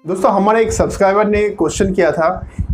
दोस्तों हमारे एक सब्सक्राइबर ने क्वेश्चन किया था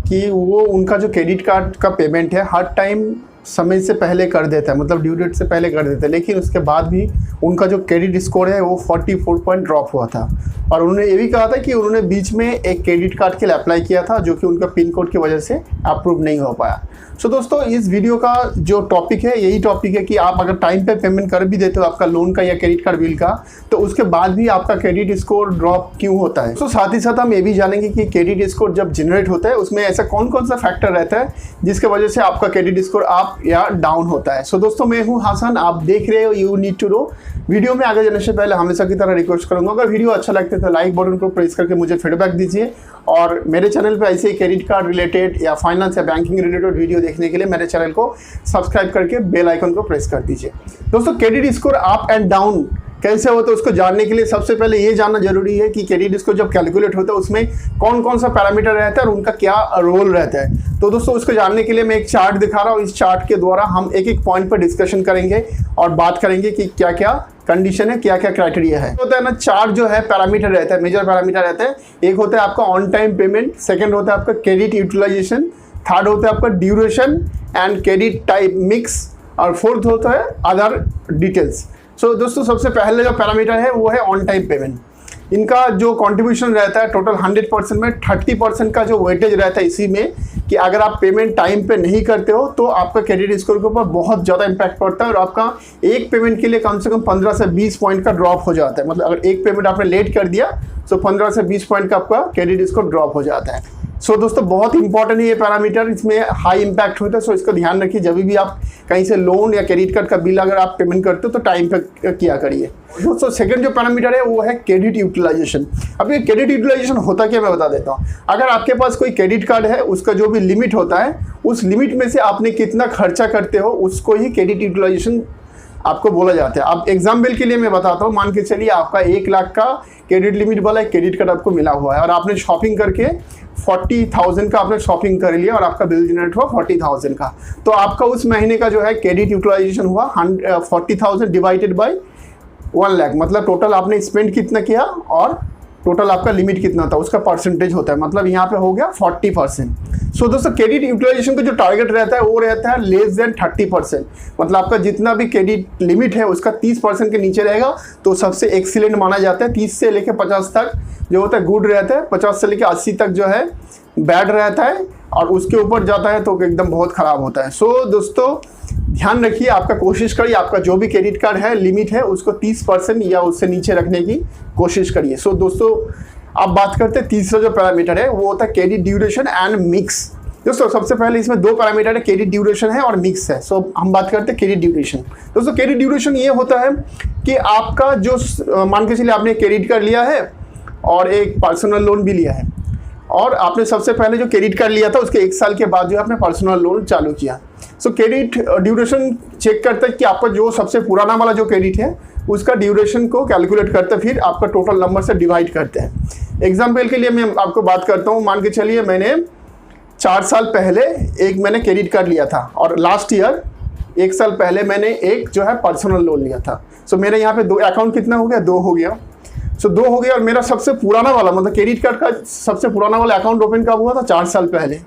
कि वो उनका जो क्रेडिट कार्ड का पेमेंट है हर टाइम समय से पहले कर देता है, मतलब ड्यू डेट से पहले कर देता है, लेकिन उसके बाद भी उनका जो क्रेडिट स्कोर है वो 44 पॉइंट ड्रॉप हुआ था। और उन्होंने ये भी कहा था कि उन्होंने बीच में एक क्रेडिट कार्ड के लिए अप्लाई किया था जो कि उनका पिन कोड की वजह से अप्रूव नहीं हो पाया। सो दोस्तों इस वीडियो का जो टॉपिक है यही टॉपिक है कि आप अगर टाइम पे पेमेंट कर भी देते हो आपका लोन का या क्रेडिट कार्ड बिल का, तो उसके बाद भी आपका क्रेडिट स्कोर ड्रॉप क्यों होता है। तो साथ ही साथ हम ये भी जानेंगे कि क्रेडिट स्कोर जब जनरेट होता है उसमें ऐसा कौन कौन सा फैक्टर रहता है जिसके वजह से आपका क्रेडिट स्कोर अप या डाउन होता है। सो दोस्तों मैं हूँ हासन, आप देख रहे हो you need to know. Video में आगे जाने से पहले हमेशा की तरह रिक्वेस्ट करूंगा, अगर वीडियो अच्छा लगता है तो लाइक बटन को प्रेस करके मुझे फीडबैक दीजिए, और मेरे चैनल पे ऐसे ही क्रेडिट कार्ड रिलेटेड या फाइनेंस या बैंकिंग रिलेटेड वीडियो देखने के लिए मेरे चैनल को सब्सक्राइब करके बेल आइकन को प्रेस कर दीजिए। दोस्तों credit score up and down कैसे होता है उसको जानने के लिए सबसे पहले ये जानना जरूरी है कि क्रेडिट स्कोर जब कैलकुलेट होता है उसमें कौन कौन सा पैरामीटर रहता है और उनका क्या रोल रहता है। तो दोस्तों उसको जानने के लिए मैं एक चार्ट दिखा रहा हूँ, इस चार्ट के द्वारा हम एक एक पॉइंट पर डिस्कशन करेंगे और बात करेंगे कि क्या क्या कंडीशन है, क्या क्या क्राइटेरिया है। होता है ना, चार जो है पैरामीटर रहता है, मेजर पैरामीटर रहता है। एक होता है आपका ऑन टाइम पेमेंट, सेकंड होता है आपका क्रेडिट यूटिलाइजेशन, थर्ड होता है आपका duration and credit type mix, और फोर्थ होता है अदर डिटेल्स। सो दोस्तों सबसे पहले जो पैरामीटर है वो है ऑन टाइम पेमेंट। इनका जो कंट्रीब्यूशन रहता है टोटल 100% में 30% का जो वेटेज रहता है इसी में, कि अगर आप पेमेंट टाइम पे नहीं करते हो तो आपका क्रेडिट स्कोर के ऊपर बहुत ज़्यादा इंपैक्ट पड़ता है और आपका एक पेमेंट के लिए कम से कम 15 से 20 पॉइंट का ड्रॉप हो जाता है। मतलब अगर एक पेमेंट आपने लेट कर दिया तो 15 से 20 पॉइंट का आपका क्रेडिट स्कोर ड्रॉप हो जाता है। सो दोस्तों बहुत इंपॉर्टेंट है ये पैरामीटर, इसमें हाई इंपैक्ट होता है। सो इसका ध्यान रखिए, जब भी आप कहीं से लोन या क्रेडिट कार्ड का बिल अगर आप पेमेंट करते हो तो टाइम पे किया करिए। दोस्तों सेकंड जो पैरामीटर है वो है क्रेडिट यूटिलाइजेशन। अब ये क्रेडिट यूटिलाइजेशन होता क्या मैं बता देता हूँ। अगर आपके पास कोई क्रेडिट कार्ड है उसका जो भी लिमिट होता है उस लिमिट में से आपने कितना खर्चा करते हो उसको ही क्रेडिट यूटिलाइजेशन आपको बोला जाता है। अब एग्जाम्पल के लिए मैं बताता हूँ, मान के चलिए आपका 1 लाख का क्रेडिट लिमिट वाला एक क्रेडिट कार्ड आपको मिला हुआ है और आपने शॉपिंग करके 40,000 का आपने शॉपिंग कर लिया और आपका बिल जनरेट हुआ 40,000 का, तो आपका उस महीने का जो है क्रेडिट यूटिलाइजेशन हुआ 40,000 डिवाइडेड बाय 1 लाख, मतलब टोटल आपने स्पेंड कितना किया और टोटल आपका लिमिट कितना था उसका परसेंटेज होता है, मतलब यहाँ पे हो गया 40%। सो दोस्तों क्रेडिट यूटिलाइजेशन का जो टारगेट रहता है वो रहता है लेस देन 30%, मतलब आपका जितना भी क्रेडिट लिमिट है उसका 30% के नीचे रहेगा तो सबसे एक्सीलेंट माना जाता है। 30 से लेकर 50 तक जो होता है गुड रहता है, 50 से लेकर 80 तक जो है बैड रहता है, और उसके ऊपर जाता है तो एकदम बहुत ख़राब होता है। सो दोस्तों ध्यान रखिए, आपका कोशिश करिए आपका जो भी क्रेडिट कार्ड है लिमिट है उसको 30% या उससे नीचे रखने की कोशिश करिए। सो दोस्तों अब बात करते हैं तीसरा जो पैरामीटर है वो होता है क्रेडिट ड्यूरेशन एंड मिक्स। दोस्तों सबसे पहले इसमें दो पैरामीटर है, क्रेडिट ड्यूरेशन है और मिक्स है। सो हम बात करते हैं क्रेडिट ड्यूरेशन। दोस्तों क्रेडिट ड्यूरेशन ये होता है कि आपका जो मान के चलिए आपने क्रेडिट कार्ड लिया है और एक पर्सनल लोन भी लिया है, और आपने सबसे पहले जो क्रेडिट कार्ड लिया था उसके 1 साल के बाद जो है आपने पर्सनल लोन चालू किया। सो क्रेडिट ड्यूरेशन चेक करता है कि आपका जो सबसे पुराना वाला जो क्रेडिट है उसका ड्यूरेशन को कैलकुलेट करते हैं, फिर आपका टोटल नंबर से डिवाइड करते हैं। एग्जाम्पल के लिए मैं आपको बात करता हूँ, मान के चलिए मैंने 4 साल पहले मैंने क्रेडिट कार्ड लिया था और लास्ट ईयर 1 साल पहले मैंने एक जो है पर्सनल लोन लिया था। सो मेरे यहाँ पे 2 अकाउंट कितना हो गया, 2 हो गया। सो 2 हो गया, और मेरा सबसे पुराना वाला मतलब क्रेडिट कार्ड का सबसे पुराना वाला अकाउंट ओपन कब हुआ था, 4 साल पहले।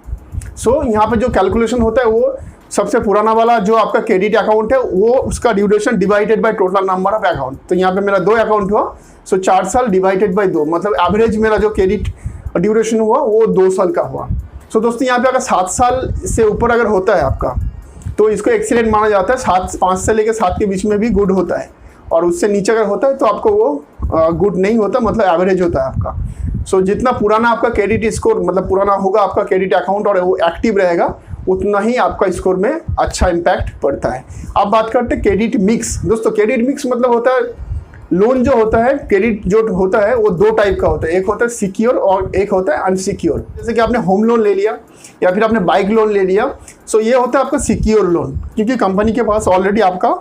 सो यहाँ पे जो कैलकुलेशन होता है वो सबसे पुराना वाला जो आपका क्रेडिट अकाउंट है वो उसका duration divided by total number of account. तो यहाँ पे मेरा 2 अकाउंट हुआ, सो 4 साल डिवाइडेड बाय 2, मतलब एवरेज मेरा जो क्रेडिट ड्यूरेशन हुआ वो 2 साल का हुआ। सो दोस्तों यहाँ पे अगर 7 साल से ऊपर अगर होता है आपका तो इसको एक्सीलेंट माना जाता है। 5 से लेकर 7 के बीच में भी गुड होता है, और उससे नीचे अगर होता है तो आपको वो गुड नहीं होता, मतलब एवरेज होता है आपका। सो जितना पुराना आपका क्रेडिट स्कोर मतलब पुराना होगा आपका क्रेडिट अकाउंट और वो एक्टिव रहेगा उतना ही आपका स्कोर में अच्छा इम्पैक्ट पड़ता है। अब बात करते हैं क्रेडिट मिक्स। दोस्तों क्रेडिट मिक्स मतलब होता है लोन जो होता है, क्रेडिट जो होता है वो 2 टाइप का होता है, एक होता है सिक्योर और एक होता है अनसिक्योर। जैसे कि आपने होम लोन ले लिया या फिर आपने बाइक लोन ले लिया, सो ये होता है आपका सिक्योर लोन, क्योंकि कंपनी के पास ऑलरेडी आपका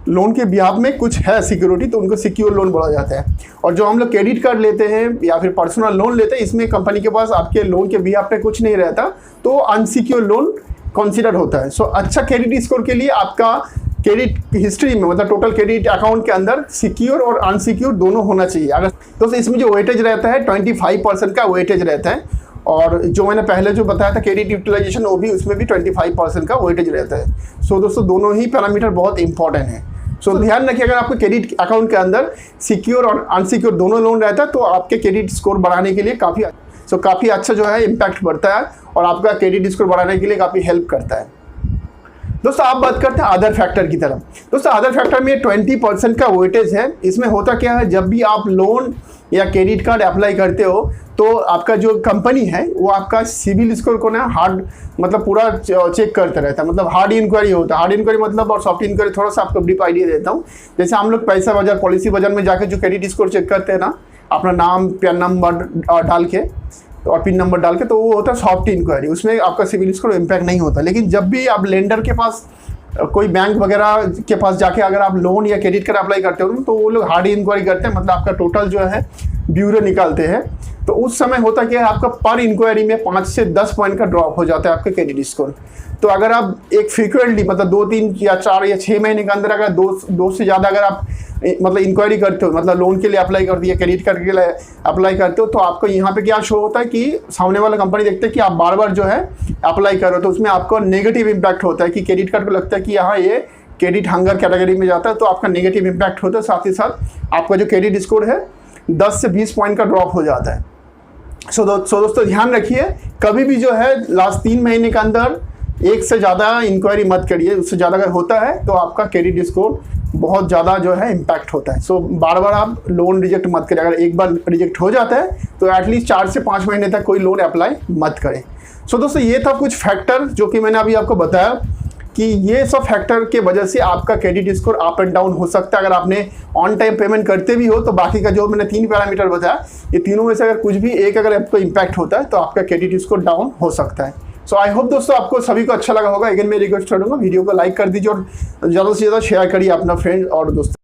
लोन के बिहाफ में कुछ है सिक्योरिटी, तो उनको सिक्योर लोन बोला जाता है। और जो हम लोग क्रेडिट कार्ड लेते हैं या फिर पर्सनल लोन लेते हैं इसमें कंपनी के पास आपके लोन के बिहाफ में कुछ नहीं रहता, तो अनसिक्योर लोन कंसिडर होता है। सो अच्छा क्रेडिट स्कोर के लिए आपका क्रेडिट हिस्ट्री में, मतलब टोटल क्रेडिट अकाउंट के अंदर सिक्योर और अनसिक्योर दोनों होना चाहिए। अगर तो इसमें जो वेटेज रहता है 25% का वेटेज रहता है, और जो मैंने पहले जो बताया था क्रेडिट यूटिलाइजेशन, वो भी उसमें भी 25% का वेटेज रहता है। सो दोस्तों दोनों ही पैरामीटर बहुत इंपॉर्टेंट है। सो ध्यान रखिए, अगर आपके क्रेडिट अकाउंट के अंदर सिक्योर और अनसिक्योर दोनों लोन रहता है तो आपके क्रेडिट स्कोर बढ़ाने के लिए काफ़ी अच्छा जो है इम्पैक्ट पड़ता है और आपका क्रेडिट स्कोर बढ़ाने के लिए काफ़ी हेल्प करता है। दोस्तों आप बात करते हैं अदर फैक्टर की तरफ। दोस्तों अदर फैक्टर में 20% का वेटेज है। इसमें होता क्या है, जब भी आप लोन या क्रेडिट कार्ड अप्लाई करते हो तो आपका जो कंपनी है वो आपका सिविल स्कोर को ना हार्ड मतलब पूरा चेक करते रहता है, मतलब हार्ड इंक्वायरी होता है। हार्ड इंक्वायरी मतलब और सॉफ्ट इंक्वायरी थोड़ा सा आपको ब्रीफ आइडिया देता हूँ। जैसे हम लोग पैसा बाजार, पॉलिसी बाजार में जाकर जो क्रेडिट स्कोर चेक करते हैं ना, अपना नाम, पैन नंबर डाल के और पिन नंबर डाल के, तो वो होता है सॉफ्ट इंक्वायरी। उसमें आपका सिविल स्कोर इम्पैक्ट नहीं होता। लेकिन जब भी आप लेंडर के पास, कोई बैंक वगैरह के पास जाके अगर आप लोन या क्रेडिट कार्ड अप्लाई करते हो तो वो लोग हार्ड इंक्वायरी करते हैं, मतलब आपका टोटल जो है ब्यूरो निकालते हैं। तो उस समय होता क्या है, आपका पर इंक्वायरी में 5 से 10 पॉइंट का ड्रॉप हो जाता है आपके क्रेडिट स्कोर। तो अगर आप एक फ्रीक्वेंटली मतलब 2, 3 या 4 या 6 महीने के अंदर अगर दो से ज़्यादा अगर आप मतलब इंक्वायरी करते हो, मतलब लोन के लिए अप्लाई करते हो या क्रेडिट कार्ड के लिए अप्लाई करते हो, तो आपको यहाँ पे क्या शो होता है कि सामने वाला कंपनी देखते हैं कि आप बार बार जो है अप्लाई कर रहे हो, तो उसमें आपको नेगेटिव इम्पैक्ट होता है कि क्रेडिट कार्ड को लगता है कि यहाँ ये क्रेडिट हंगर कैटेगरी में जाता है, तो आपका नेगेटिव इम्पैक्ट होता है। साथ ही साथ आपका जो क्रेडिट स्कोर है 10 से 20 पॉइंट का ड्रॉप हो जाता है। सो दोस्तों ध्यान रखिए, कभी भी जो है लास्ट 3 महीने के अंदर एक से ज़्यादा इंक्वायरी मत करिए। उससे ज़्यादा अगर होता है तो आपका क्रेडिट स्कोर बहुत ज़्यादा जो है इम्पैक्ट होता है। सो बार बार आप लोन रिजेक्ट मत करें। अगर एक बार रिजेक्ट हो जाता है तो एटलीस्ट 4 से 5 महीने तक कोई लोन अप्लाई मत करें। सो दोस्तों ये था कुछ फैक्टर जो कि मैंने अभी आपको बताया कि ये सब फैक्टर के वजह से आपका credit score up and down हो सकता है। अगर आपने ऑन टाइम पेमेंट करते भी हो तो बाकी का जो मैंने 3 पैरामीटर बताया, ये तीनों में से अगर कुछ भी एक अगर आपको इम्पैक्ट होता है तो आपका क्रेडिट स्कोर डाउन हो सकता है। सो आई होप दोस्तों आपको सभी को अच्छा लगा होगा। अगेन मैं रिक्वेस्ट करूँगा, वीडियो को लाइक कर दीजिए और ज़्यादा से ज़्यादा शेयर करिए अपना फ्रेंड और दोस्तों।